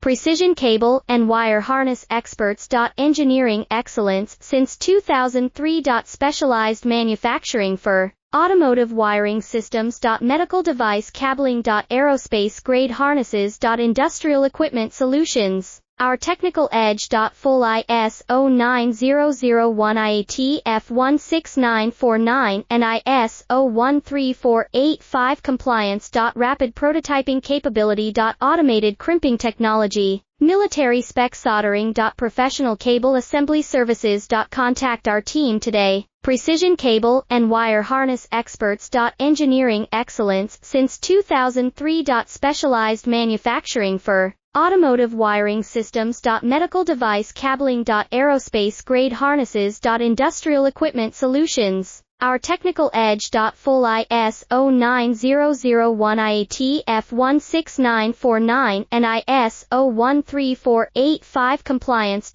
precision cable and wire harness experts. Engineering excellence since 2003. Specialized manufacturing for automotive wiring systems. Medical device cabling. Aerospace grade harnesses. Industrial equipment solutions. Our technical edge. Full ISO 9001 IATF 16949 and ISO 13485 compliance. Rapid prototyping capability. Automated crimping technology. Military spec soldering. Professional cable assembly services. Contact our team today. Precision cable and wire harness experts. Engineering excellence since 2003. Specialized manufacturing for automotive wiring systems. Medical device cabling. Aerospace grade harnesses. Industrial equipment solutions. Our technical edge. Full ISO 9001 IATF 16949 and ISO 13485 compliance.